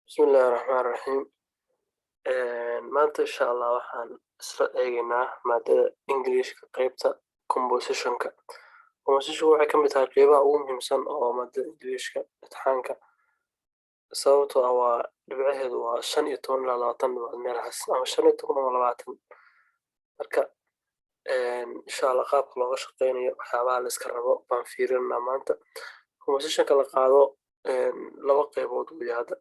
بسم الله الرحمن الرحيم. maanta insha allah waxaan isla eegaynaa maadada Englishka qaybta compositionka. Composition waxay ka mid tahay qeybaha ugu muhiimsan oo maadada Englishka imtixaanka sababtoo ah waa dhibcaheedu waa 15 ilaa 20 dhibcood meelahaas ama 15 ama 20. marka insha allah qaabka looga shaqeynayo waxyaabaha la iska rabo baan fiirinaa maanta. Compositionka la qaado laba qeybood weeye hadda.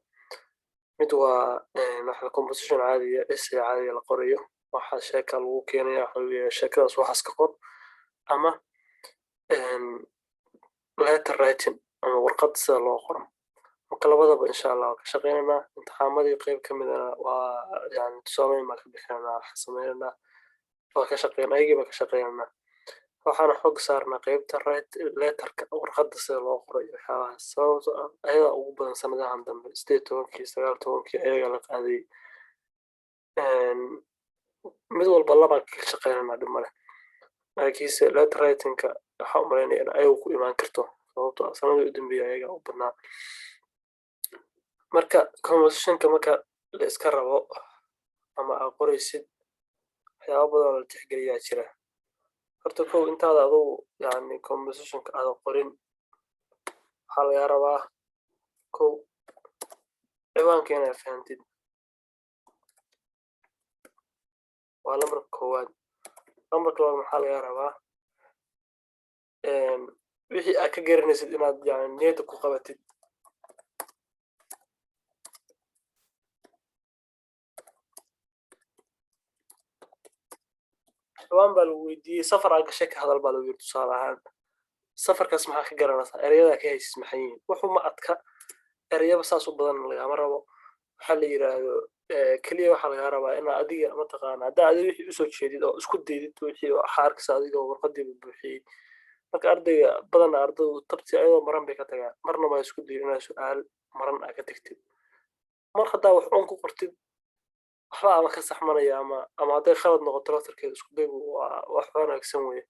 mid waa waxa composition caadiya essay caadiya la qorayo waxa sheeka lagu keenaya waxa weeye sheekadaas waxaas ka qor ama letter writing ama warqad sida loo qoro. marka labadaba insha allah ka shaqeynaynaa imtixaamadii qeyb ka mid ah waa yani tusaalooyin baan ka bixinaynaa waxa sameynaa waa ka shaqeyn ayagiiba ka shaqeynaa waxaana xog saarnaa qeybta letterka warqadda sida loo qoro iyo waxyaabahaas sababtoo ah ayadaa ugu badan sanadahan dambe 18 19 ayaga la qaaday mid walba laba ka shaqeynaa dhib male laakiinse letter writingka waxaa u malaynaya in ayagu ku imaan karto sababtoo ah sanadii u dambeeyay ayaga u badnaa. marka compositionka marka la iska rabo ama aad qoraysid waxyaabo badan oo la tixgeliyaa jira. horta kow intaada adigu yani compositionka aad qorin waxaa lagaa rabaa kow ciwaanka inaad fahantid waa lambarka koowaad. lambarka labaad maxaa lagaa rabaa wixii aad ka garanaysid inaad yani niyadda ku qabatid. ciwaan baa lagu weydiiyey safar aad gashay ka hadal baa lagu yiri tusaale ahaan safarkaas maxaa ka garanaysaa ereyada ka haysid maxay yihiin wuxuu ma adka ereyaba saas u badan lagama rabo waxaa la yiraahdo kaliya waxaa lagaa rabaa inaad adiga mataqaana haddaa adiga wixii usoo jeedid oo isku daydid wixii waxaa arkaysa adiga warqadiiba buuxiyey. marka ardayga badanaa ardaydu tabti ayadoo maran bay ka tagaan marna waa isku dayin inaad su-aal maran aad ka tagtid mar haddaa wax uun ku qortid waxba ama ka saxmanaya ama hadday khalad noqoto laftarkeeda isku daygu waa wax wanaagsan weeye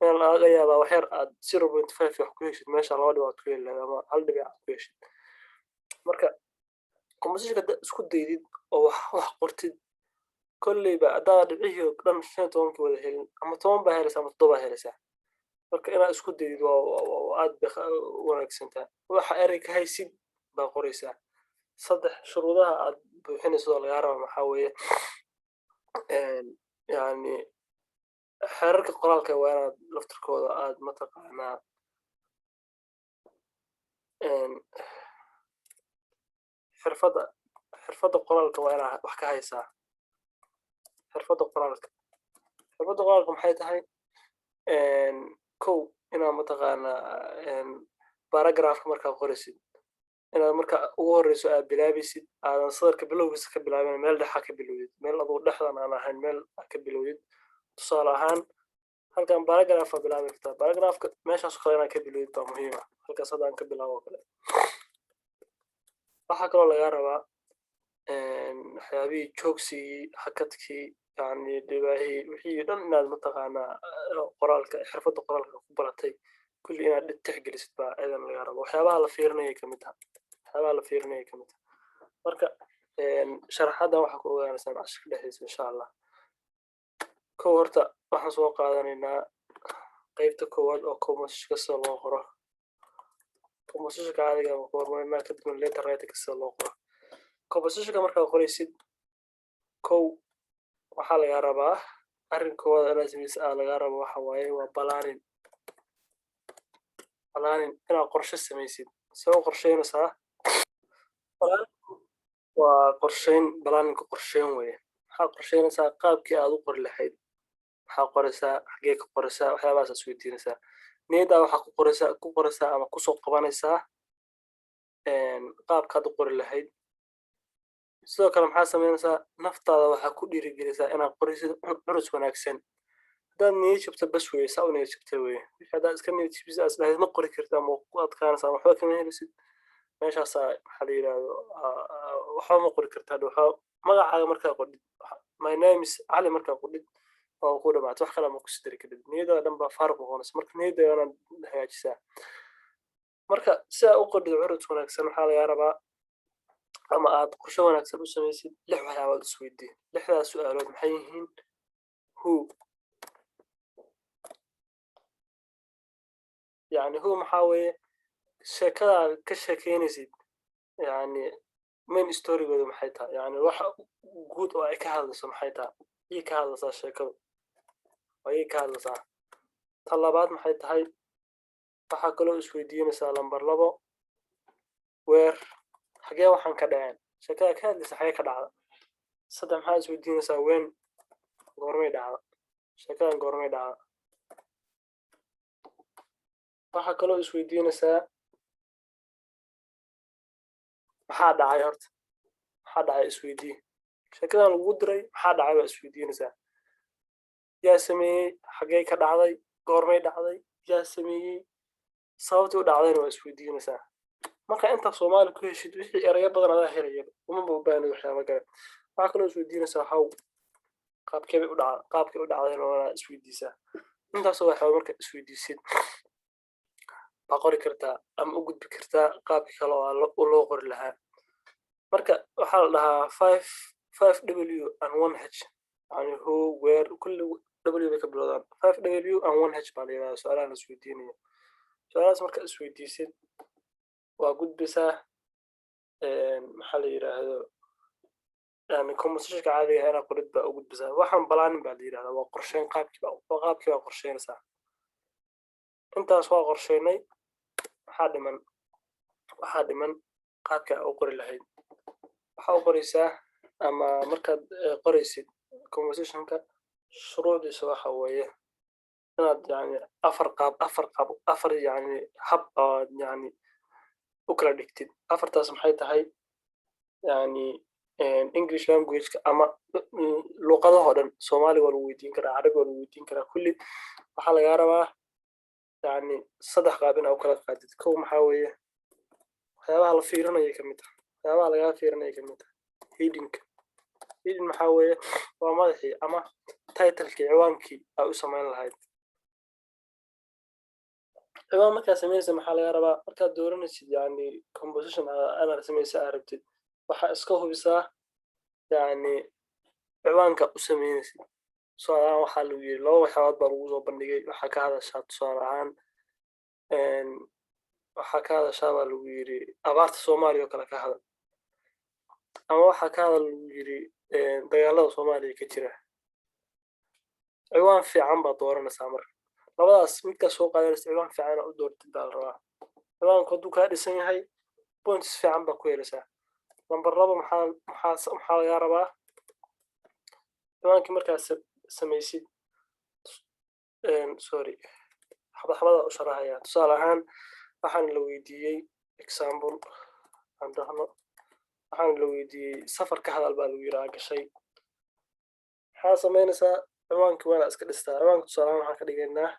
meel laga yaabaa wax yar aad 0.5 wax ku heshid meesha laba dhibac ku heli ama hal dhibic ku heshid. marka compositionka haddaad isku daydid oo wax qortid kolleyba haddaad dhibcihii oo dhan 15 wada helin ama 10 baa helaysaa ama 7 baa helaysaa. marka inaad isku daydid waa aad bay wanaagsan tahay waxa erey ka haysid baa qoraysaa. saddex shuruudaha aad buuxinayso oo lagaa rabo maxaa weeye yani xeerarka qoraalka waa inaad laftarkooda aad mataqaanaa xirfadda qoraalka waa inaad wax ka haysaa. xirfadda qoraalka maxay tahay kow inaad mataqaanaa baragraafka markaad qoraysid inaad marka ugu horeyso aad bilaabaysid aadan sadarka bilowgiisa ka bilaabin meel dhexa ka bilowdid meel adigu dhexdan aan ahayn meel aad ka bilowdid tusaale ahaan halkan baragraaf aad bilaabi kartaa baragraafka meeshaas kale inaad ka bilowdid baa muhiim ah halkaas haddaan ka bilaabo kale. waxaa kaloo lagaa rabaa waxyaabihii joogsigii hakadkii yani dhibaahii wixii dhan inaad mataqaanaa qoraalka xirfadda qoraalka ku baratay kulli inaad tixgelisid baa idan lagaa rabo waxyaabaha la fiirinayay ka mid tahay marka sharaxadan waxaa ku ogaanaysaan cashirka dhexdiisa insha allah. kow horta waxaan soo qaadanaynaa qeybta koowaad oo compositionka sida loo qoro compositionka caadiga ama ku hormarinaa kadibna letter writingka sida loo qoro. compositionka markaad qoraysid kow waxaa lagaa rabaa arrin koowaad inaad sameysid lagaa rabo waxa waaye waa planning inaad qorshe sameysid soo qorsheynaysaa waa planning qorsheyn weeye waxaad qorsheynaysaa qaabkii aad u qori lahayd waxaa qoraysaa xagee ka qoraysaa waxyaabahaas aad isweydiinaysaa niyaddaa waxaa ku qoraysaa ama kusoo qabanaysaa qaabkaad u qori lahayd. sidoo kale maxaa sameynaysaa naftaada waxaa ku dhiirigelisaa inaad qorisid curus wanaagsan haddaad niyad jabto bas weye saa u niyad jabta weye wixii haddaad iska niyad jabisa aad isdhahayd ma qori kartaa ama ku adkaanaysaa waxba kama helisid meeshaasaa maxaa la yidhaahdo waxba ma qori kartaa magacaaga markaa qordhid my name is cali markaa qordhid oo ku dhamaato wax kale ma ku sidari kadib niyadda dhan baa faaruq noqonaysa marka niyadda inaad hagaajisaa. marka si aad u qordhid curus wanaagsan waxaa lagaa rabaa ama aad qorshe wanaagsan u samaysid 6 waxyaabood isweydii 6daas su'aalood maxay yihiin who يعني who maxaa weeye sheekada ka sheekeynaysid يعني main storygooda maxay tahay يعني waxa guud oo ay ka hadlayso maxay tahay ii ka hadlaysaa sheekadu oo ii ka hadlaysaa tan labaad maxay tahay waxaa kaloo isweydiinaysaa lambar 2 where xagee waxaan ka dhaceen sheekada ka hadlaysa xagee ka dhacda saddex maxaa isweydiinaysaa when goormay dhacda sheekadan goormay dhacda waxaa kaloo isweydiinaysaa maxaa dhacay horta maxaa dhacay isweydii sheekadan lagu diray maxaa dhacay baa isweydiinaysaa yaa sameeyey xagee ka dhacday goormay dhacday yaa sameeyey sababtii u dhacdayna waa isweydiinaysaa marka inta Soomaali ku heshid wixii erayo badan adaa helaya uma baahnid waxyaabo kale waxaa kaloo isweydiinaysaa how qaabkee u dhacdayna waa isweydiisaa intaas waxaa marka isweydiisid baa qori kartaa ama u gudbi kartaa qaabkii kale oo loo qori lahaa marka waxaa la dhahaa 5W and 1H yani who where kulli W bay ka bilowdaan 5W and 1H baa la yidhahdaa su'aalaha la isweydiinayo su'aalahaas marka isweydiisid waa gudbisaa maxaa la yidhaahdo yani conversationka caadiga ah inaad qorid baa u gudbisaa waxaan balaanin baa la yidhahdaa waa qorsheyn qaabkii baa qorsheynaysaa intaas waa qorsheynay waxaa dhiman qaabka u qori lahayd waxaa u qoraysaa ama markaad qoraysid conversationka shuruudiisa waxa weeye inaad yani afar yani hab aad yani u kala dhigtid afartaas maxay tahay yani English language ama luqadaha oo dhan Soomaali waa lagu weydiin karaa Carabi waa lagu weydiin karaa kulli waxaa laga rabaa يعني صدح قابين أو كلا قادد كوم محاوية waxyaabaha la fiirinaya kamid ah waxyaabaha laga fiirinaya kamid ah heading maxaaweeye waa madaxii ama title-kii ciwaankii ay u samayn lahayd ciwaan markaa sameynaysa maxaa laga rabaa markaad dooranaysid yani composition ana sameynaysa aad rabtid waxaa iska hubisaa yani ciwaanka u sameynaysid tusaale ahaan waxaa lagu yiri laba waxyaalood baa lagu soo bandhigay waxaa ka hadashaa tusaale ahaan waxaa ka hadashaa baa lagu yiri abaarta Soomaaliya oo kale ka hadal ama waxaa ka hadal lagu yiri dagaalada Soomaaliya ka jira ciwaan fiican baad dooranaysaa marka labadaas mid ka soo qaadanaysa ciwaan fiican oo doortid baa la rabaa ciwaanku hadduu kaa dhisan yahay points fiican baa ku helaysaa number 2 maxaa laga rabaa ciwaankii markaad samaysid sorry xabada u sharaxaya tusaale ahaan waxaan la weydiiyey example aan dhahno waxaan la weydiiyey safar ka hadal baa lagu yiri gashay maxaa sameynaysaa ciwaankii waa iska dhistaa ciwaanka tusaale ahaan waxaan ka dhigaynaa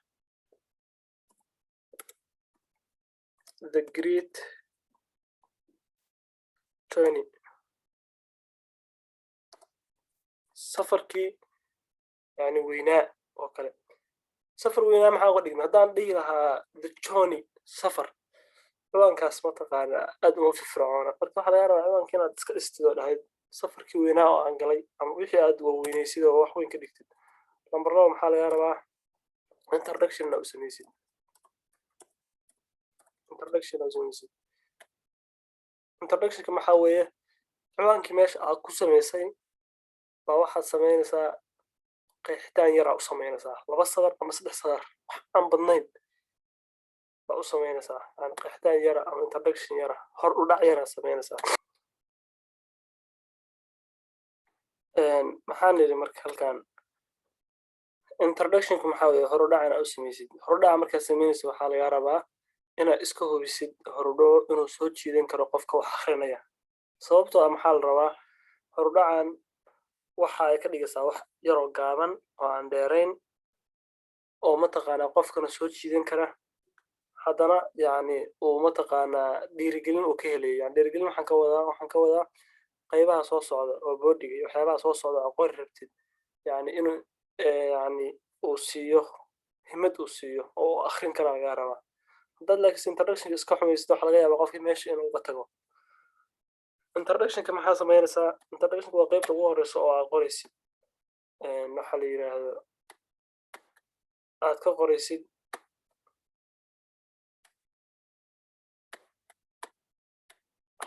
the great journey safarkii يعني weynaa oo kale safar weynaa maxaa uga dhigna haddaan dhihi lahaa the journey safar ciwaankaas ma taqaana aad uma firfircoona marka waxaa laga rabaa ciwaanka inaad iska dhistid oo dhahayd safarkii weynaa oo aan galay ama wixii aad waaweynaysid oo wax weyn ka dhigtid number 2 maxaa laga rabaa introduction u samaysid introduction maxaa weeye ciwaankii meesha aad ku samaysay baa waxaad samaynaysaa qeexitaan yar u samaynaysaa 2 sadar ama 3 sadar wax aan badnayn baa u samaynaysaa yani qeexitaan yar ama introduction yar hor u dhac yar samaynaysaa maxaan niri marka halkan introduction maxaa weeye hor u dhac u samaysid hor u dhac marka samaynaysid waxaa laga rabaa inaad iska hubisid hor u dhac inuu soo jiidan karo qofka wax akhrinaya sababtoo ah maxaa la rabaa hor u dhacan waxa ay ka dhigaysaa wax yar oo gaaban oo aan dheerayn oo mataqaanaa qofkana soo jiidan kara haddana yani uu mataqaanaa dhiirigelin uu ka helayo yani dhiirigelin waxaan ka wadaa qaybaha soo socda oo boodiga iyo waxyaabaha soo socda oo qori rabtid yani inuu yani uu siiyo himad uu siiyo oo akhrin kara laga rabaa haddaad laakiin introduction iska xumaysid waxa laga yaabaa qofkii meesha inuu uga tago introductionka maxaa sameynaysaa introductionka waa qaybta ugu horeysa oo aad qoraysid waxa la yiraahdo aad ka qoraysid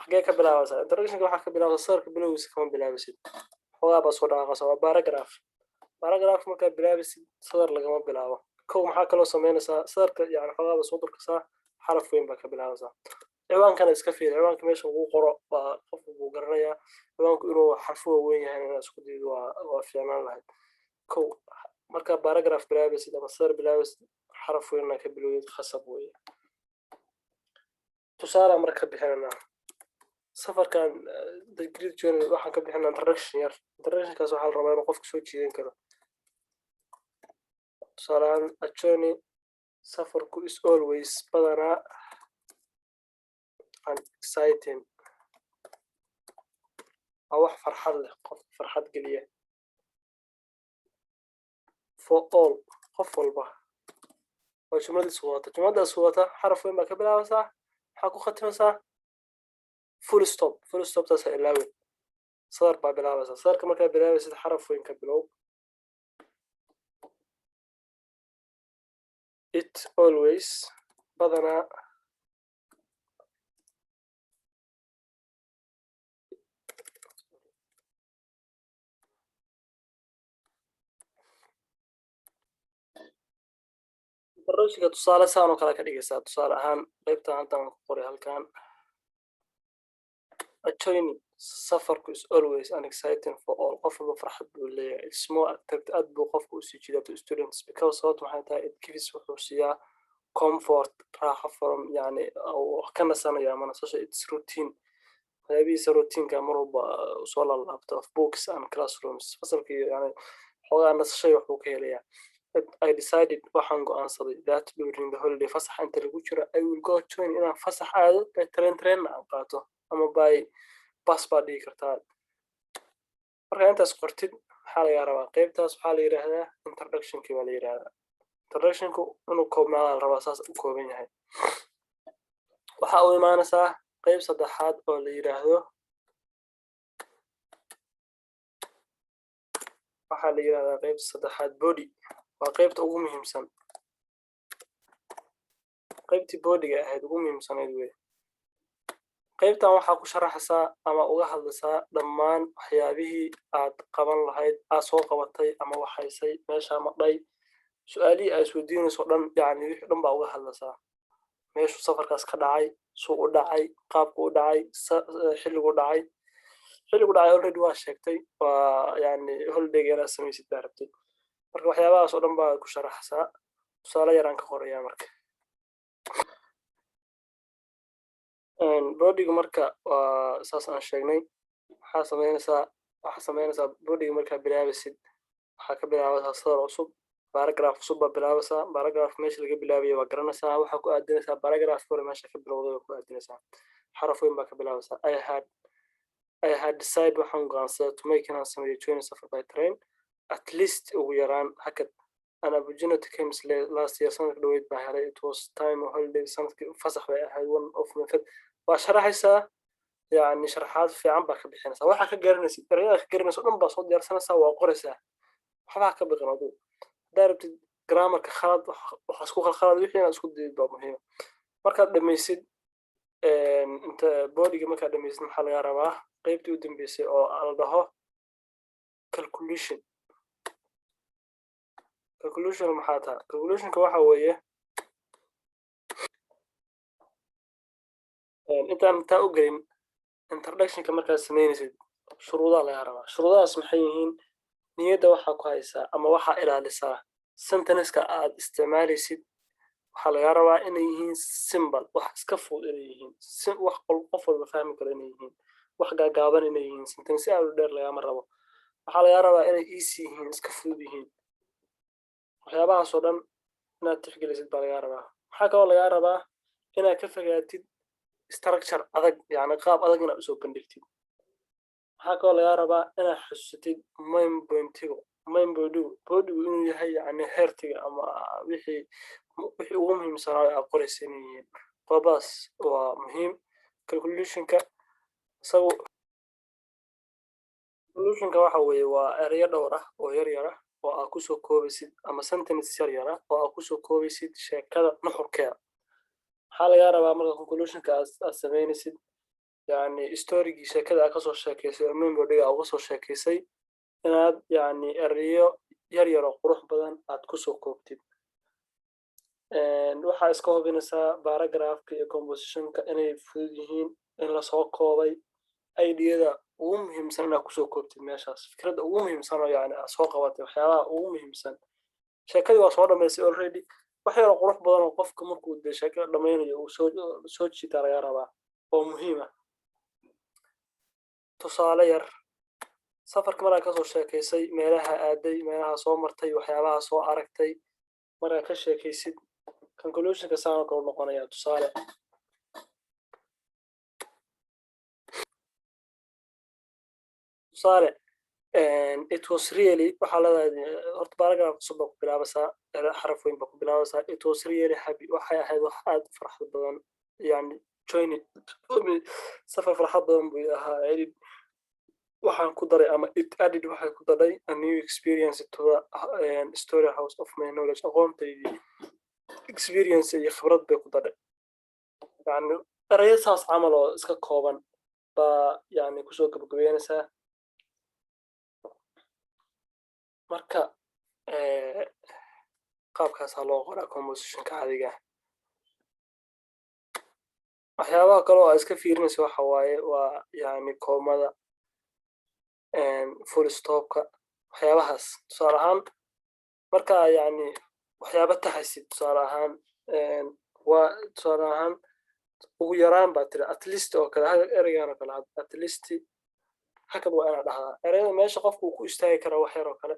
xagee ka bilaabaysaa introductionka waxaa ka bilaabaysaa sawirka bilowgiisa kama bilaabaysid xogaa baa soo dhaaqaysaa waa paragraph markaa bilaabaysid sawir lagama bilaabo kow maxaa kaloo sameynaysaa sawirka yani xogaa baa soo durkasaa xaraf weyn baa ka bilaabaysaa ciwaankana iska fiiri ciwaanka meesha ugu qoro baa qofku buu garanayaa ciwaanku inuu xarfu weyn yahay inaad isku daydo waa fiicnaan lahayd kow markaa paragraph bilaabaysid ama sawir bilaabaysid xaraf weyn ka bilowdid khasab weeye tusaale marka bixinanaa safarkan the great journey waxaan ka bixinaa introduction yar introductionkaas waxaa la rabaa inuu qofku soo jiidan karo tusaalehaan a journey safarku is always badanaa and exciting waa wax farxad leh qof farxad geliya for all qof walba oo jumladaas wata xaraf weyn baa ka bilaabaysaa maxaa ku khatimaysaa full stop taas ilaawin sawir baa bilaabaysaa sawirka markaa bilaabaysid xaraf weyn ka bilow it always badanaa barnaamijka tusaale saan oo kale ka dhigaysaa tusaale ahaan qaybta halkan ku qoray halkan a journey safarku is always an exciting for all qof walba farxad buu leeyahay it's more attract aad buu qofku u sii jiidaa to students because sababta waxay tahay it gives wuxuu siiyaa comfort raaxo from yani ka nasanayo ama nasasho its routine qaybihiisa routiinka mar walba soo laabto of books and classrooms fasalkii yani xoogaa nasashay wuxuu ka helayaa I decided waxaan go'aansaday that during the holiday fasax inta lagu jiro I will go join inaan fasax aado by train aan qaato ama by bus baa dhihi kartaa marka intaas qortid waxaa laga rabaa qaybtaas waxaa la yiraahdaa introductionkii baa la yiraahdaa introductionku inuu koobnaada la rabaa saas u kooban yahay waxaa u imaanaysaa qayb saddexaad oo la yiraahdo waxaa la yiraahdaa qayb saddexaad body waa qaybta ugu muhiimsan qaybtii bodyga ahayd ugu muhiimsanayd wey qaybtan waxaa ku sharaxaysaa ama uga hadlaysaa dhammaan waxyaabihii aad qaban lahayd aad soo qabatay ama waxaysay meesha madhay su-aalihii aad isweydiinayso dhan yani wixii dhan baa uga hadlaysaa meeshuu safarkaas ka dhacay suu u dhacay qaabku u dhacay xilligu dhacay already waa sheegtay waa yani holidayga inaad samaysid baa rabtay marka waxyaabahaas oo dhan baa ku sharaxaysaa tusaale yaraan ka qorayaa marka bodyga marka waa saas aan sheegnay waxaa sameynaysaa bodyga markaa bilaabaysid waxaa ka bilaabaysaa sawir cusub paragraph cusub baa bilaabaysaa paragraph meesha laga bilaabaya waa garanaysaa waxaa ku aadinaysaa paragraph hore meesha ka bilowday waa ku aadinaysaa xaraf weyn baa ka bilaabaysaa I had decided waxaan go'aansaday to make inaan sameeyo journey safar by train at least ugu yaraan hakad an opportunity came last year sanadka dhaweyd baa helay it was time holiday sanadkii fasax bay ahayd one of my waa sharaxaysaa yani sharaxaad fiican baa ka bixinaysaa waxaa ka garanaysid erayada ka garanaysa o dhan baa soo diyaarsanaysaa waa qoraysaa waxbaa ka biqin aduu haddaa rabtid grammarka khalad waxaa isku khalkhalad wixii inaad isku dayid baa muhiima markaad dhamaysid inta bodyga markaad dhamaysid maxaa laga rabaa qaybtii u dambeysay oo la dhaho calculation maxaa taha calculationka waxa weeye intaan taa u gelin introductionka markaad sameynaysid shuruudaa laga rabaa shuruudahaas maxay yihiin niyadda waxaa ku haysaa ama waxaa ilaalisaa sentenceka aad isticmaalaysid waxaa laga rabaa inay yihiin symbol wax iska fudud inay yihiin wax qof walba fahmi karo inay yihiin wax gaagaaban inay yihiin sentence aad u dheer lagama rabo waxaa laga rabaa inay easy yihiin iska fudud yihiin waxyaabahaas oo dhan inaad tixgelisid baa laga rabaa waxaa kaloo laga rabaa inaad ka fogaatid structure adag yani qaab adag inaad usoo bandhigtid waxaa kaloo laga rabaa inaad xasuusatid main bodygu inuu yahay yani heertiga ama wixii ugu muhiimsanaayo aad qoraysa inay yihiin qodobadaas waa muhiim calculationka isagu conclusionka waxa weeye waa erayo dhowr ah oo yar yar ah oo aad kusoo koobaysid ama sentence yar yar ah oo aad kusoo koobaysid sheekada nuxurkeeda. maxaa lagaa rabaa marka conclusionka aad samaynaysid yani storygii sheekada aad kasoo sheekaysay oo memordiga aad uga soo sheekaysay inaad yani erayo yar yar oo qurux badan aad kusoo koobtid. waxaa iska hubinaysaa paragraphka iyo compositionka inay fudud yihiin in lasoo koobay ideyada ugu muhiimsan inaad kusoo koobtid meeshaas fikradda ugu muhiimsan oo yani aad soo qabatay waxyaabaha ugu muhiimsan. sheekadii waa soo dhamaysay already wax yar oo qurux badan oo qofka markuu dee sheekada dhammaynayo uu soo jiitaa laga rabaa oo muhiim ah. tusaale yar safarka markaa kasoo sheekaysay meelaha aaday meelaha soo martay waxyaabaha soo aragtay markaa ka sheekaysid conclusionka saan oo kale noqonaya. tusaale it was really waxaa leedahay horta paragraph cusub baa ku bilaabaysaa xaraf weyn baa ku bilaabaysaa. it was really happy waxay ahayd wax aad u farxad badan yani joining safar farxad badan buu ahaa. edit waxaan ku daray ama it added waxay ku daray a new experience to the story house of my knowledge aqoontaydii experience iyo khibrad bay ku daray. yani erayo saas camal oo iska kooban baa yani kusoo gabagabeynaysaa. marka qaabkaasaa loo qoraa compositionka caadiga. waxyaabaha kale oo aad iska fiirinaysa waxa waaye waa yani koomada full stopka waxyaabahaas. tusaale ahaan markaa yani waxyaaba taxaysid tusaale ahaan waa tusaale ahaan ugu yaraan baa tiri at least oo kale ereygan oo kale at least hakad waa inaad dhahdaa. ereyada meesha qofku uu ku istaagi karaa wax yar oo kale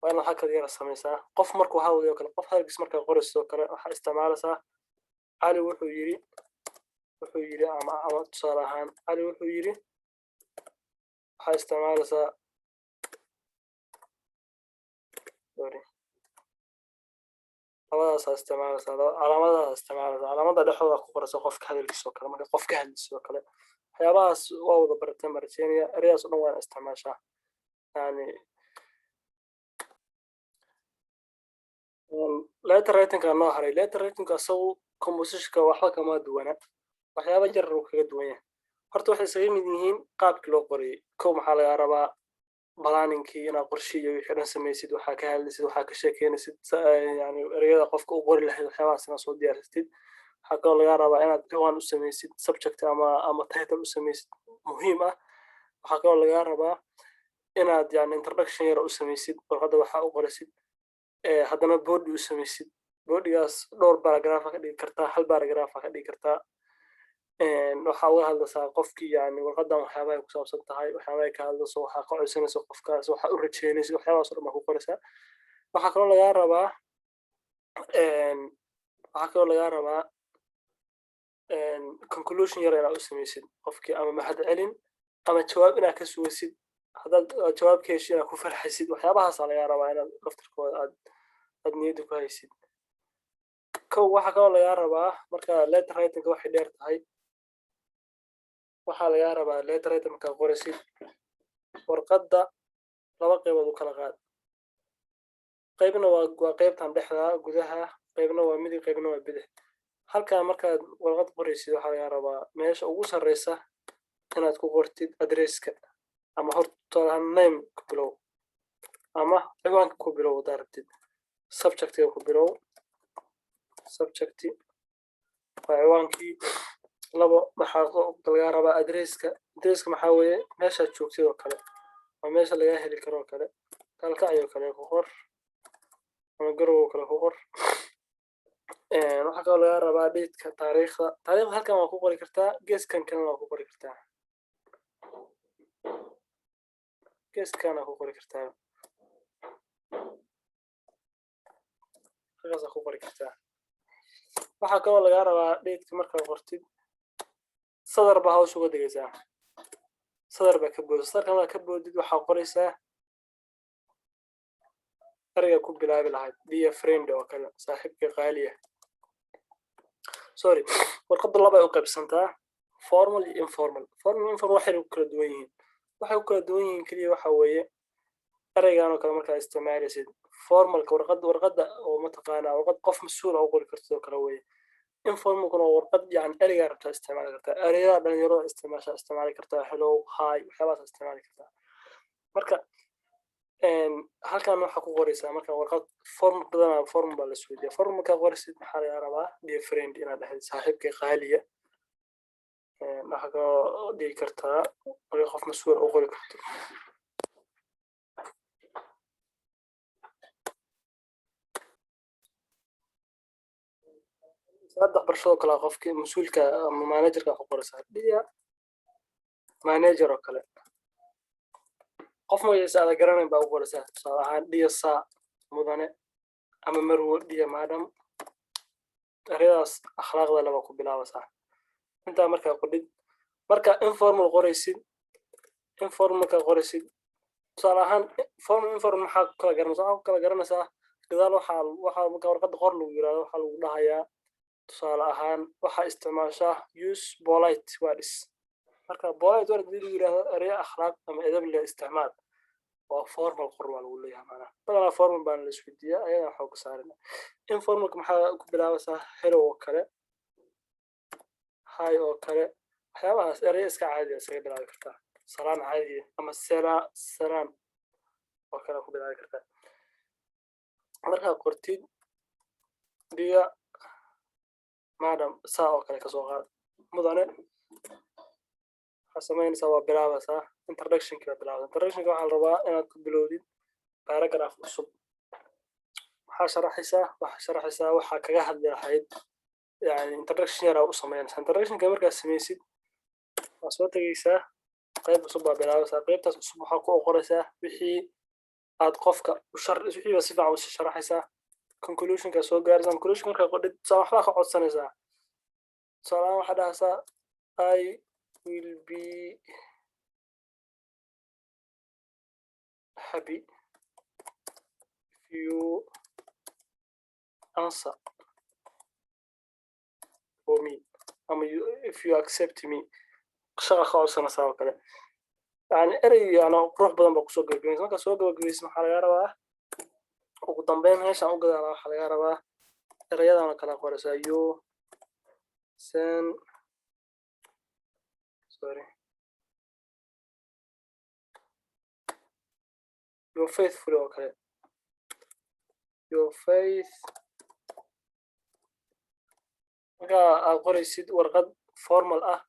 waa inaad hakad yara samaysaa. qof markuu hadlayo oo kale qof hadalkiis markaa qorayso oo kale waxaa isticmaalaysaa cali wuxuu yiri ama tusaale ahaan cali wuxuu yiri waxaa isticmaalaysaa labadaas isticmaalaysaa calaamadaas isticmaalaysaa calaamada dhexdooda ku qoraysa qofka hadalkiisa oo kale marka qof ka hadlayso oo kale waxyaabahaas waa wada barateen marjeeniya ereyadaas oo dhan waa isticmaashaa. yani letter writingka noo haray letter writingka asagu compositionka waxba kama duwana waxyaaba jar uu kaga duwan yahay. horta waxay isaga mid yihiin qaabkii loo qoriyay. kow maxaa laga rabaa planningkii inaad qorshe iyo wixii dhan samaysid waxaa ka hadlaysid waxaa ka sheekeynaysid yani ereyada qofka u qori lahayd waxyaabahaas inaad soo diyaarsatid. waxaa kaloo laga rabaa inaad ciwaan u samaysid subject ama title u samaysid muhiim ah. waxaa kaloo laga rabaa inaad yani introduction yar u samaysid warqadda waxaa u qoraysid haddana body u samaysid. bodygaas dhowr paragraph ka dhigi kartaa hal paragraph ka dhigi kartaa. waxaa uga hadlaysaa qofkii yani warqadan waxyaabahay ku saabsan tahay waxyaabahay ka hadlayso waxaa ka codsanaysa qofkaas waxaa u rajeynaysa waxyaabahaas oo dhan baa ku qoraysaa. waxaa kaloo laga rabaa conclusion yar inaad u samaysid qofkii ama mahad celin ama jawaab inaad ka sugaysid. haddaad jawaab ka heshid inaad ku farxaysid waxyaabahaasaa laga rabaa inaad laftirkooda aad niyadda ku haysid. kow waxaa kaloo laga rabaa marka letter writingka waxay dheer tahay waxaa laga rabaa letter writing markaad qoraysid warqadda laba qaybood u kala qaad. qaybna waa qaybtan dhexda gudaha qaybna waa midig qaybna waa bidix. halkaa markaad warqad qoraysid waxaa laga rabaa meesha ugu sarreysa inaad ku qortid adresska ama horta name ku bilow ama ciwaanka ku bilow haddaad rabtid. subjectiga ku bilow subjecti waa ciwaankii. labo maxaa laga rabaa adresska maxaa weeye meeshaad joogtid oo kale waa meesha laga heli karo oo kale kalkacyo kale ku qor ama garow kale ku qor. waxaa kaloo laga rabaa dateska taariikhda halkan waa ku qori kartaa geeskan kalena waa ku qori kartaa geeskana ku qori kartaa halkaas ku qori kartaa. waxaa kaloo laga rabaa dateka markaad qortid sadar baa hoos uga dhigaysaa sadar baa ka boodid sadarka markaad ka boodid waxaa qoraysaa ereyga ku bilaabi lahayd dear friend oo kale saaxiibka qaaliya. sorry warqadda laba ay u qaybsantaa formal iyo informal. formal informal waxay kala duwan yihiin. waxay u kala duwan yihiin keliya waxa weeye ereygan oo kale markaa isticmaalaysid formalka warqadda oo mataqaanaa warqad qof mas-uul oo qori kartid oo kale weeye informalkuna waa warqad yani ereygaa rabtaa isticmaali kartaa ereyada dhalinyarada isticmaali kartaa hello hi waxyaabahaas isticmaali kartaa marka halkan waxaa ku qoraysaa marka warqad form badanaa form baa la isweydiiya form markaa qorisid maxaa laga rabaa dear friend inaad dhahid saaxiibkay qaaliya waxaa kaloo dhigi kartaa marka qof mas-uul oo qori karto saddex barshadoo kale qofkii mas-uulka ama managerka ku qoraysaa dhiya manager oo kale qof magaciisa aada garanayn baa u qoraysaa tusaale ahaan dhiya saa mudane ama marwo dhiya madam ereyadaas akhlaaqda laba ku bilaabaysaa intaa markaa qudhid marka informal qoraysid informalka qoraysid tusaale ahaan formal informal maxaa kala garanaysaa waxaa kala garanaysaa gadaal waxaa marka warqadda qor lagu yiraahdo waxaa lagu dhahayaa tusaale ahaan waxaa isticmaashaa use polite words marka polite word lagu yiraahdo erey akhlaaq ama edeb leh isticmaal waa formal qor waa lagu leeyahay macnaha badanaa formal baan la isweydiiyaa ayaga waxaa ku saarina informalka maxaa ku bilaabaysaa hello oo kale hi oo kale waxyaabahaas erey iska caadiya isaga bilaabi kartaa salaan caadiya ama salaan oo kale ku bilaabi kartaa markaa qortid dhiga madam saa oo kale kasoo qaad mudane waxaa samaynaysaa waa bilaabaysaa introductionki baa bilaabay introductionka waxaa la rabaa inaad ku bilowdid paragraph cusub waxaa sharaxaysaa waxaa kaga hadli lahayd yani introduction yaraa u samaynaysaa introductionka markaad samaysid waa soo tegaysaa qayb cusub baa bilaabaysaa qaybtaas cusub waxaa ku qoraysaa wixii aad qofka wixii baa si fiican u sharaxaysaa conclusionka soo gaaraysaa conclusion markaa qodhid waxbaa ka codsanaysaa tusaalahaan waxaa dhahaysaa I will be happy if you answer for me ama if you accept me shaqa ka codsanaysaa oo kale yani erey yani qurux badan baa kusoo gabagabaysa markaa soo gabagabaysa maxaa laga rabaa ugu dambeyn meeshaan u gadaala waxaa laga rabaa erayadan oo kale qoraysaa you send your faithful oo kale your faith markaa aad qoraysid warqad formal ah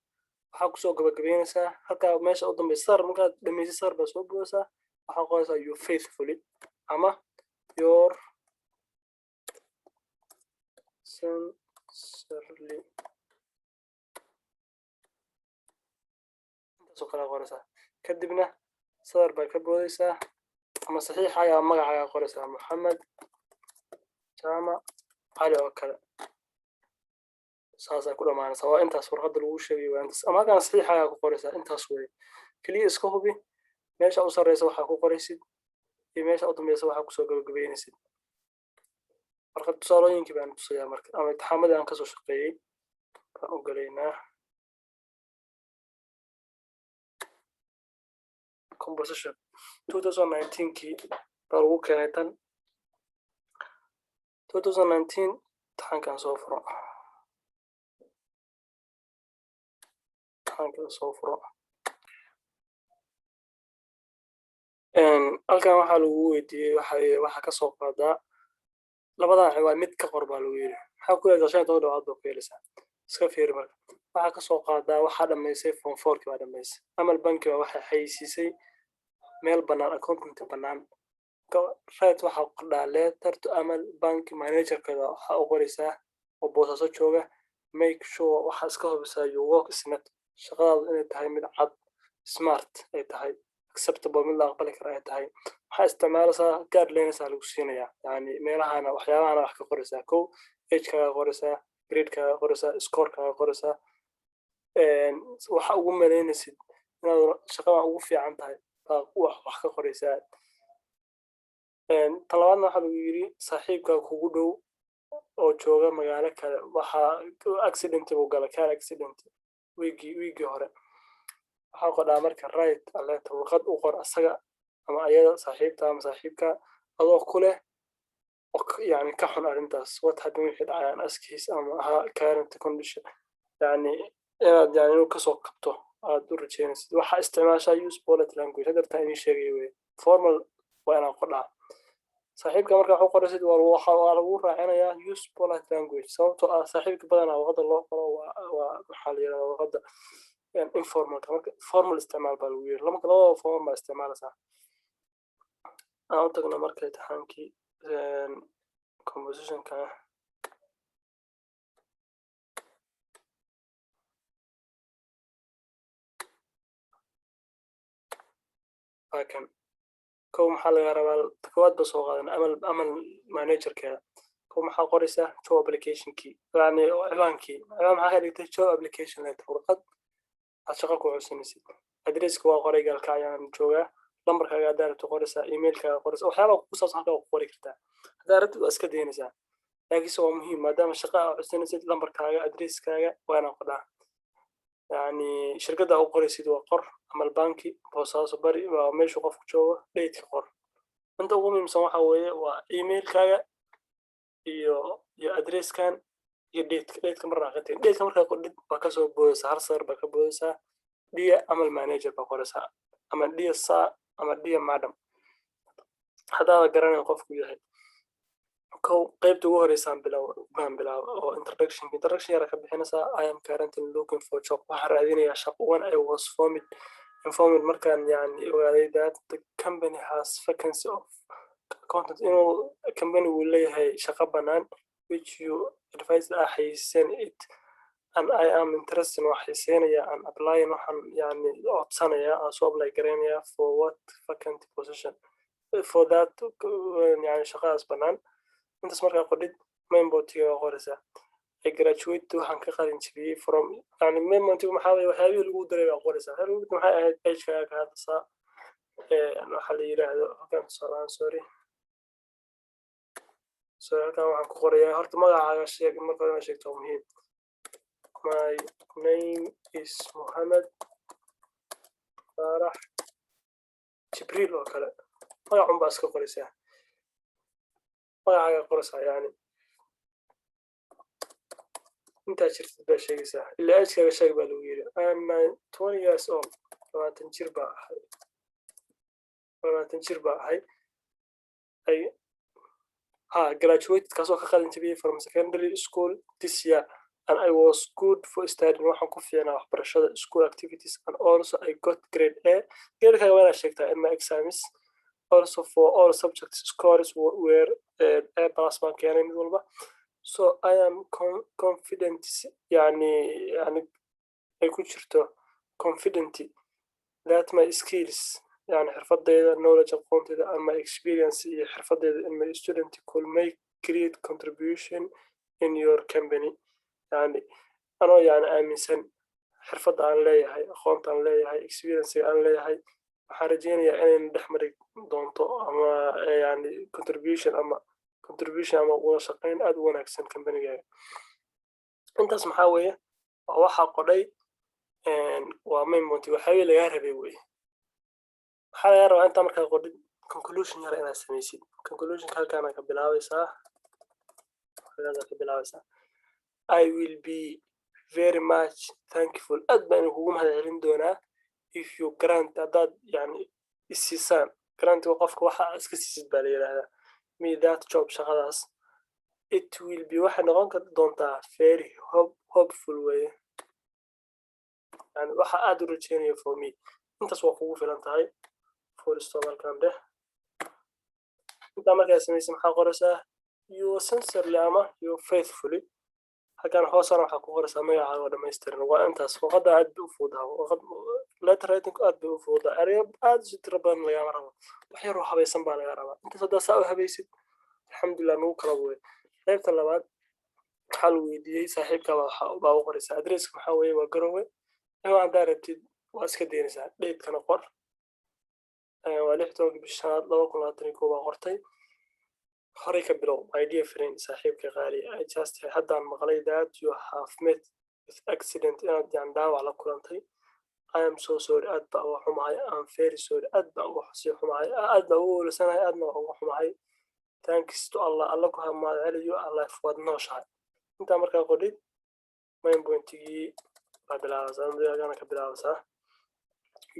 waxaa kusoo gabagabeynaysaa halkaa meesha u dambeysa sar markaad dhamaysid sar baa soo buuxaysaa waxaa qoraysaa your faithfully ama your sincerely intaasoo kale qoraysaa kadibna sadar baa ka boodaysaa ama saxiixaaga magacaaga qoraysaa maxamed jaamac cali oo kale saasay ku dhamaanaysaa waa intaas warqadda lagu sheegay waa intaas ama halkaan saxiixaaga ku qoraysaa intaas wey keliya iska hubi meesha u sarreysa waxaa ku qoraysid iyo meesha u dambeysa waxaa kusoo gabagabeynaysid warqad tusaalooyinkii baan tusayaa marka ama imtixaamadii aan kasoo shaqeeyey baan u galaynaa composition 2019kii baa lagu keenay tan 2019 imtixaankan soo furo halkan waxaa lagu weydiiyey waxaa kasoo qaadaa labadan waa mid ka qor baa lagu yiri maxaa ku yeelay 5 dhawaad baa ku yeelaysaa iska fiiri marka waxaa kasoo qaadaa waxaa dhamaysay form 4 baa dhamaysay amal banki baa waxay xayisiisay meel banaan accountant banaan right waxaa ku qordhaa letter to amal bank managerkeeda waxaa u qoraysaa oo boosaaso jooga make sure waxaa iska hubisaa your work smart shaqadaadu inay tahay mid cad smart ay tahay acceptable mid la aqbali kara ay tahay waxaa isticmaalaysaa guidelines lagu siinayaa yani meelahana waxyaabahana wax ka qoraysaa kow age-kaaga qoraysaa grade-kaaga qoraysaa score-kaaga qoraysaa waxa ugu malaynaysid inaad shaqada ugu fiican tahay baa wax ka qoraysaa tan labaadna waxaa lagu yiri saaxiibkaa kugu dhow oo jooga magaalo kale waxaa accident buu galay car accident wiigii hore waxaa qodhaa marka right letter warqad u qor asaga ama ayada saaxiibta ama saaxiibka adoo ku leh يعني كحن أرنتاس وتحد من يحد عن أسكيس أما ها current condition يعني يعني إنه كسوق كبته دور تشينس وح استعمال شيء use bullet language هذا تاني شيء وي formal وأنا أقولها صاحبك مرة حق رسد والوحى والورع أنا يا use bullet language صوته صاحبك بدنا وغدا الله وحاليا وغدا يعني informal كمان formal استعمال بالوير لما كلا formal استعمال صح أنا أعتقد مرة تحنكي composition كان لكن كوم حال غير تكواد بس هو أمل مانجر كذا كوم حال قريسة شو application key يعني إعلان key إعلان حاجة اللي تشو application لا تفرقت هتشغل كويس نسيت أدريس كوا قري قال كايان جوجا لمبر كاجا دار تقريسة إيميل كاجا قريسة وحالا قصص حاجة قري كرتا دارت أسكت دينسا لكن سو مهم ما دام الشقاء نسيت لمبر كاجا أدريس كاجا وأنا قدا يعني شركة أو قريسة وقر أما البنكي بوساس بري وماشي قف جوا ليت قر أنت قومي مسوحة ويا وإيميل iyo address-kan iyo date-ka mar raaqateen date-ka markaa qordhid waa kasoo boodaysaa hal sar baa ka boodaysaa dear amal manager baa qoraysaa ama dear sir ama dear madam haddaada garanayn qofku yahay kow qaybta ugu horeysaan baan bilaabo oo introduction yara ka bixinaysaa I am currently looking for job waxaan raadinayaa shaqo when I was informed markaan yani ogaaday that the company has vacancy of content inuu company uu leeyahay shaqo bannaan which you advised xayeysiin it and I am interested waxaysiinaya an applying waxaan yani codsanayaa aan soo apply gareynayaa for what vacant position for that yani shaqadaas bannaan intaas markaa qodhid mainbotiga waa qoraysaa I graduate waxaan ka qalin jibiyey from yani mainbotiga maxaa waye waxyaabihii lagu daray baa qoraysaa maxay ahayd pagekaaga ka hadlaysaa waxaa la yidhaahdo halkan tusaalahaan sorry halkan waxaan ku qorayaa horta magacaaga sheeg marka hore sheegto muhiim my name is Mohammed Farax Jibriil oo kale magacun baa iska qoraysaa magacaaga qoraysaa yani intaa jirtid baa sheegaysaa ilaa ajkaaga sheeg baa lagu yidhi I am 20 years old 20 jir baa ahay graduated kaasoo ka qalin jabiyey from secondary school this year and I was good for studying waxaan ku fiicnaa waxbarashada school activities and also I got grade A gradekaaga waa inaad sheegtaa in my exams also for all subjects scores were A plus baan keenay mid walba so I am confident yani ay ku jirto confident that my skills يعني حرفضيدا knowledge aqoontayda and my experience iyo xirfadeyda in my student could make great contribution in your company يعني anoo yani aaminsan xirfadda aan leeyahay aqoonta aan leeyahay experience aan leeyahay waxaan rajeynayaa inay dhex mari doonto ama yani contribution ama wada shaqeyn aad u wanaagsan companygaaga intaas maxaa weeye waxaa qodhay waa mainmonti waxaa lagaa rabay weye waxaa laga rabaa intaa markaa qodhid conclusion yara inaad samaysid conclusionka halkaana ka bilaabaysaa I will be very much thankful aad baan kugu mahadcelin doonaa if you grant haddaad yani isiisaan grantiga qofka waxa iska siisid baa la yidhaahdaa me that job shaqadaas it will be waxay noqon doontaa very hopeful weye yani waxa aad u rajeynayo for me intaas waa kugu filan tahay halkan dheh intaa markaa samaysa maxaa qoraysaa you sincerely ama you faithfully halkan hoosana waxaa ku qoraysaa magacaaga oo dhammaystiran waa intaas warqadda aad bay u fuudaa letter writing aad bay u fuudaa erayo aad si tiro badan lagama rabo wax yar oo habaysan baa laga rabaa intaas haddaa saa u habaysid alxamdulilah nagu kala wey qaybta labaad waxaa la weydiiyey saaxiibka baa u qoraysaa adresska maxaa weeye waa garowe inuu haddaa rabtid waa iska daynaysaa dheydkana qor waa 16 bishanaad 2021 baa qortay horey ka bilow my dear friend saaxiibka qaali I just haddaan maqlay that you have met with accident inaad yani dhaawac la kulantay I am so sorry aad baa uga xumahay. I'm very sorry aad baa uga xumahay. aad baa uga walaasanahay aadna uga xumahay. Thanks to Allah alla ku mahad celiyo Allah waad nooshahay. intaa markaa qodhid main pointigii baa bilaabaysaa andigana ka bilaabaysaa.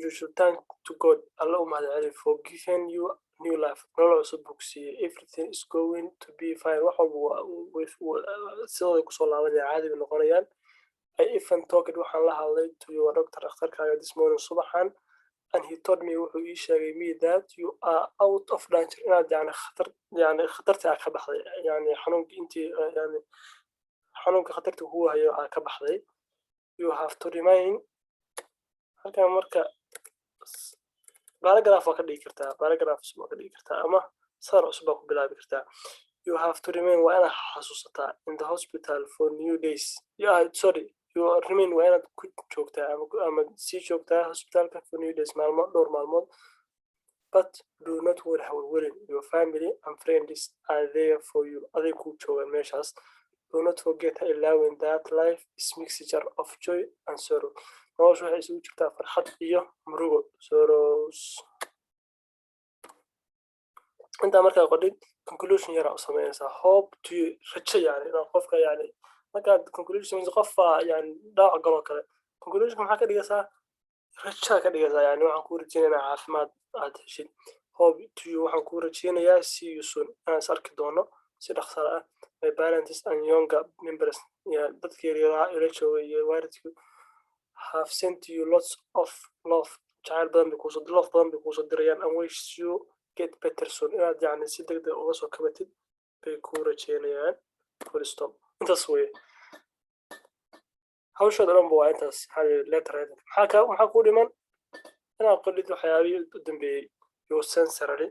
You should thank to God alla u mahad celiyo for giving you new life nolol cusub buu ku siiyey. Everything is going to be fine wax walba sidooday kusoo laabanaya caadi bay noqonayaan. I even talked waxaan la hadlay to your doctor dhakhtarkaaga this morning subaxan and he told me wuxuu ii sheegay me that you are out of danger inaad khatarta aad ka baxday xanuunkii intii xanuunka khatarta kugu hayo aad ka baxday. You have to remain halkan marka paragraph waa ka dhigi kartaa paragraph cusub waa ka dhigi kartaa ama sar cusub baa ku bilaabi kartaa. You have to remain waa inaad xasuusataa in the hospital for new days. You remain waa inaad ku joogtaa ama sii joogtaa hospitalka for new days dhowr maalmood. But do not worry hawlwelin. Your family and friends are there for you aday kuu joogaan meeshaas. Do not forget allowing that life is mixture of joy and sorrow. noloshu waxay isugu jirtaa farxad iyo murugo sorrows. intaa markaa qodhid conclusion yar u sameynaysaa hope to rajo inaad qofka markaad conclusion qofka dhaawac galo kale conclusion maxaa ka dhigaysaa rajo ka dhigaysaa waxaan kuu rajeynayaa caafimaad aad heshid. hope to waxaan kuu rajeynayaa see you soon inaan is arki doono si dhaqso ah. My parents and younger members dadka yaryaraha ila jooga iyo waalidku have sent you lots of love jacayl badan bay kuusoo dirayaan and wish you get better soon inaad si degdeg uga soo kabatid bay kuu rajeynayaan. full stop intaas weye hawshood dhanba waa intaas letter maxaa kuu dhiman inaad qodhid waxyaabihii u dambeeyey your sensory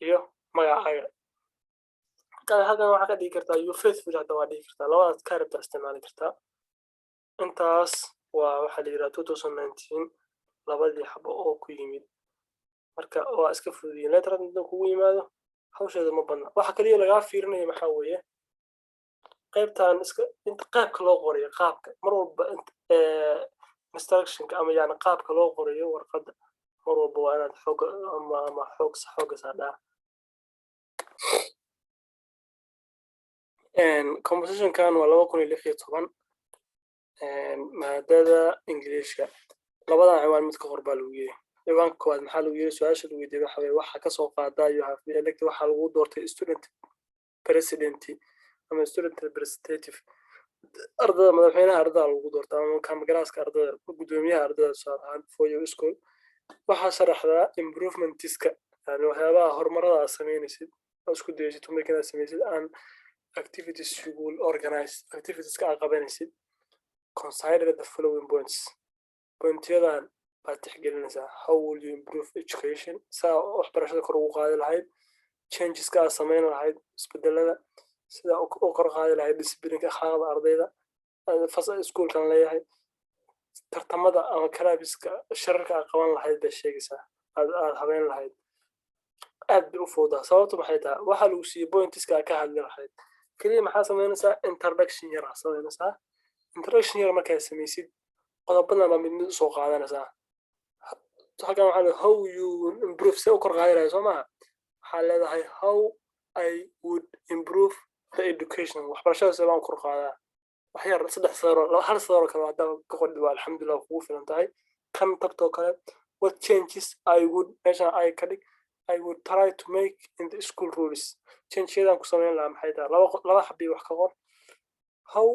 iyo magacaaga. halkan waxaa ka dhigi kartaa your faithful hadda waa dhigi kartaa labadaas ka rabtaa isticmaali kartaa. intaas waa waxaa la yidhaha 2019 labadii xabo oo ku yimid marka waa iska fududiyin letter hadda kugu yimaado hawsheeda ma badna. waxa kaliya lagaa fiirinayo maxaa weeye qaybtan inta qaabka loo qorayo qaabka mar walba instructionka ama qaabka loo qorayo warqadda mar walba waa inaad xooga saadhaa. compositionkan waa 2016 maadada Englishka labadan ciwaan mid ka hor baa lagu yiri. ciwaanka koowaad maxaa lagu yiri su'aasha lagu weydiiyay waxa ka soo qaadaa you have been elected waxa lagu doortay student president ama student representative ardada madaxweynaha ardada lagu doortaa ama kamgaraaska ardada gudoomiyaha ardada saaran for your school. waxa sharaxdaa improvementska waxyaabaha horumarada aad sameynaysid oo isku dayaysid markaad sameeysid and activities you will organize activities ka qabanaysid. Consider the following points. Pointyadan baad tixgelinaysaa. How will you improve education? saa waxbarashada kor ugu qaadi lahayd. Changes ka sameyn lahayd isbedelada sida u kor qaadi lahayd discipline-ka akhlaaqda ardayda fasal schoolkan leeyahay. tartamada ama kalabiska shararka qaban lahayd bay sheegaysaa aad habeen lahayd. aad bay u foodaa sababtu maxay tahay waxa lagu siiyay pointiska ka hadli lahayd kaliya maxaa sameynaysaa introduction yar sameynaysaa. introduction yar markaa sameysid qodobada ma mid soo qaadanaysaa. halkan waxaa how you improve say u kor qaadanayo Soomaa waxaa leedahay how I would improve the education waxbarashada sabab kor qaadaa wax yar saddex sano hal sano kale hadda ka qodid waa alxamdulillah ugu filan tahay. kan tabto kale what changes I would measure I would try to make in the school rules. changeyadan ku sameyn lahaa maxay tahay laba xabi wax ka qor. how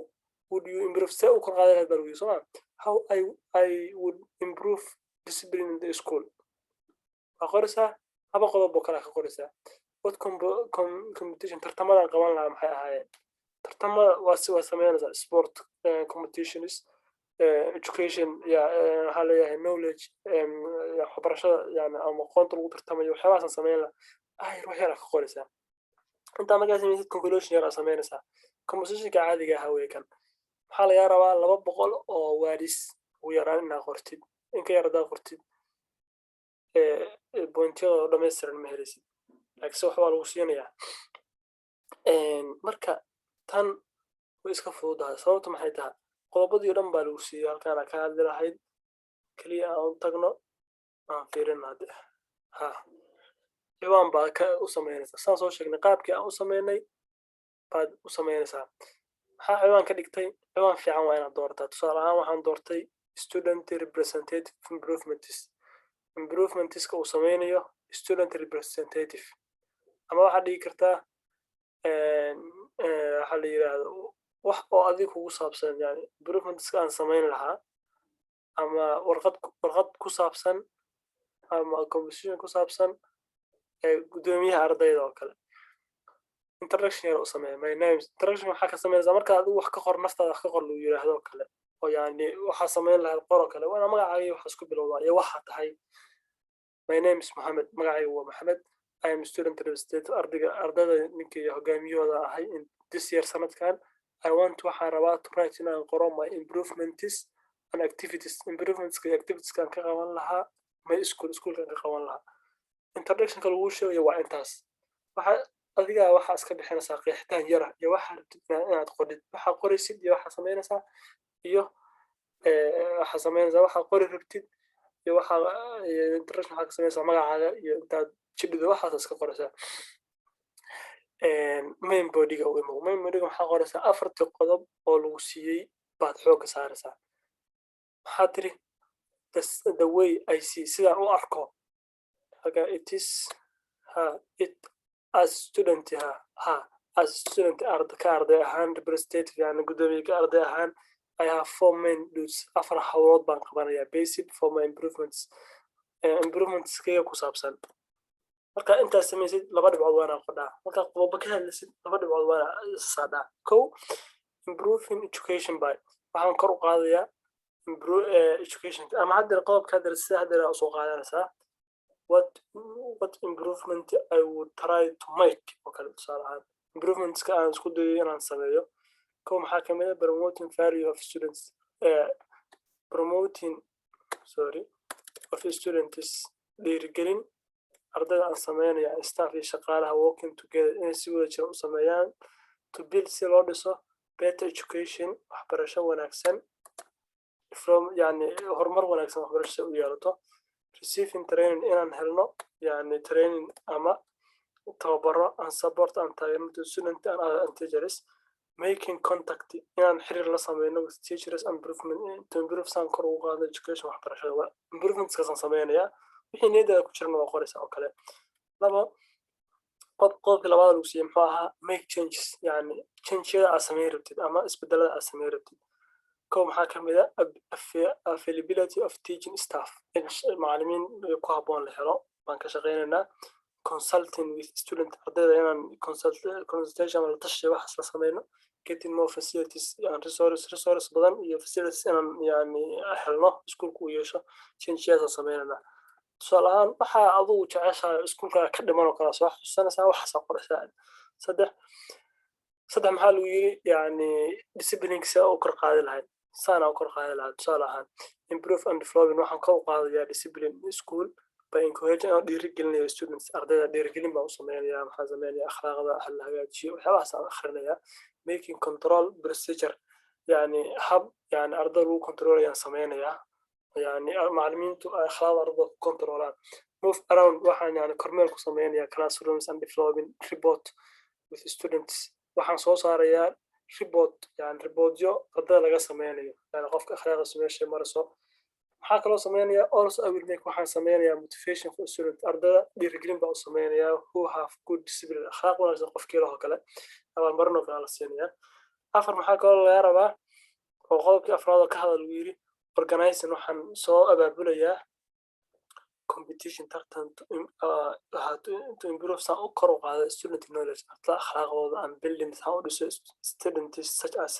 would you improve say u kor qaadanayo barwiis Soomaa how I would improve discipline in the school. aqoonsa haba qodob kale ka qoraysaa. what competition tartamada qaban lahaa maxay ahaayeen. tartamada waa sameynaysaa sport competitions education waxa leeyahay knowledge waxbarashada ama aqoonta lagu tartamayo waxyaabahaas sameyn lahaa wax yar ka qoraysaa. inta markaa sameeysid conclusion yar sameynaysaa. compositionka caadiga ah weekan waxaa laga rabaa 200 oo waaris ugu yaraan inaad qortid in ka yarada qortid pointyada dhameystiran ma helaysid laakiin wax waa lagu siinayaa. marka tan way iska fududahay sababtu maxay tahay qodobadii dhan baa lagu siiyay halkaan ka hadli lahayd kaliya aan tagno aan fiirino hadde ha ciwaan baa ka u samaynaysaa saan soo sheegnay qaabkii aan u samaynay baad u samaynaysaa maxaa ciwaan ka dhigtay ciwaan fiican waa inaad doorataa tusaale ahaan waxaan doortay student representative improvementska uu samaynayo student representative ama waxaad dhigi kartaa waxaa la yidhaahdo wax oo adiga kugu saabsan yani improvementska aan samayn lahaa ama warqad ku saabsan ama composition ku saabsan gudoomiyaha ardayda oo kale introduction yar u sameeya my name introduction waxaa ka sameynaysaa marka adigu wax ka qor naftaada wax ka qor lagu yiraahdo oo kale oo yani waxaa samayn lahayd qor oo kale waana magacaaga waxa isku bilowdaa iyo waxaa tahay my name is Mohammed magacaygu waa Mohammed I am student representative ardayda ninkii hogaamiyahooda ahay in this year sanadkan I want waxaan rabaa to write inaan qoro my improvements and activities improvementska iyo activitieskan ka qaban lahaa my schoolkan ka qaban lahaa introductionka lagu sheegayo waa intaas waxa adiga waxa iska bixinaysaa qeexitaan yar iyo waxa rabtid inaad qodid waxa qoraysid iyo waxa samaynaysaa iyo waxa samaynaysaa waxa qori rabtid iyo waxa introduction waxa samaynaysaa magacaaga iyo intaad jidhido waxaad iska qoraysaa main body-ga waxa qoraysaa afartii qodob oo lagu siiyay baad xoog saaraysaa maxaa tiri the way I see sidaan u arko it is it as student as student ka arday ahaan representative yani gudoomiye ka arday ahaan I have 4 main duties afar hawlood baan qabanayaa basic for my improvements kaya ku saabsan marka intaas samaysid laba dhibcood waana qodhaa marka qodob ka hadlaysid laba dhibcood waana saadhaa improving education by waxaan kor u qaadayaa education ama hadda qodobka hadda sida hadda soo qaadanaysaa what improvement I would try to make okay tusaalahan improvements ka aan isku dayo inaan sameeyo maxaa kamid ah promoting value of students of students dhiirigelin ardayda aan sameynaya staff iyo shaqaalaha working together inay si wada jir u sameeyaan to build si loo dhiso better education waxbarasho wanaagsan from yani horumar wanaagsan waxbarasho u yeelato receiving training inaan helno yani training ama tababaro and support and taageero student and teachers making contact inaan xiriir la sameyno with teachers and improvement to improve some kor ugu qaado education waxbarashada improvements ka sameynaya wixii niyadda ku jirna waa qoraysaa oo kale laba qodobka labaad lagu siiyay muxuu ahaa make changes yani change-yada aad sameyn rabtid ama isbedelada aad sameyn rabtid maxaa kamid ah availability of teaching staff macallimiin ku habboon la helo baan ka shaqeynaynaa consulting with student ardayda inaan consultation la tashi waxaas la sameyno getting more facilities and resources badan iyo facilities inaan yani helno iskuulku u yeesho change-yada sameynayna tusaale ahaan waxaa adigu jeceshahay iskuulka ka dhiman oo kala soo xasuusanaysaa waxaas qoraysaa saddex maxaa lagu yiri yani discipline-ka oo kor qaadi lahayd sana kor qaadi lahayd tusaale ahaan improve and develop waxaan ka qaadayaa discipline school by encouraging and dhiirigelinayo students ardayda dhiirigelin baan u sameynayaa maxaa sameynaya akhlaaqda hal hagaajiyo waxyaabahaas aan akhrinayaa making control procedure yani hab yani ardayda lagu controlaya sameynayaa يعني معلمين أخلاق أرض كنترولات move around waxaan yani kormeel ku sameynayaa classrooms and developing report with students waxaan soo saarayaa report yani reportyo ardayda laga sameynayo yani qofka akhlaaqdiisa meesha marayso maxaa kaloo sameynayaa also I will make waxaan sameynayaa motivation for students ardayda dhiirigelin baa u sameynayaa who have good discipline akhlaaq wanaagsan qofkii loo kale abaan marno kala siinayaa afar maxaa kaloo laga rabaa oo qodobkii afraad ka hadal uu yiri organizing waxaan soo abaabulayaa competition tartan to improve some kor u qaada student knowledge akhlaaqooda and building how to students such as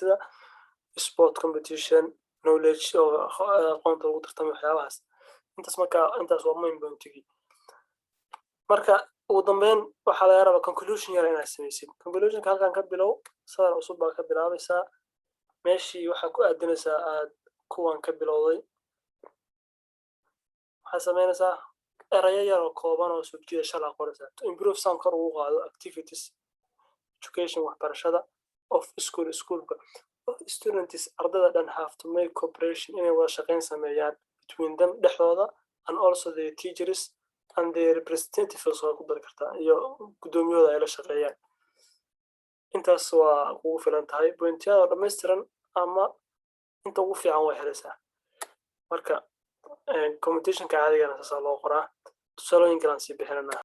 sport competition knowledge oo aqoonta lagu tartamo waxyaabahaas intaas waa muhiim bontigi marka ugu dambeyn waxaa laga rabaa conclusion yar inaad sameysid conclusionka halkan ka bilow sadar cusub baa ka bilaabaysaa meeshii waxaa ku aadinaysaa aad kuwan ka bilowday waxaa sameynaysaa erayo yar oo kooban oo soo jiidasho la qoraysaa to improve some kor ugu qaado activities education waxbarashada of schoolka students ardayda dhan have to make cooperation inay wada shaqeyn sameeyaan between them dhexdooda and also the teachers and their representatives waa ku dari kartaa iyo guddoomiyahooda ay la shaqeeyaan. intaas waa kugu filan tahay pointyada dhammaystiran ama inta ugu fiican way helaysaa. marka commentationka caadigana saasaa loo qoraa tusaalooyin kalaan sii bixinanaa.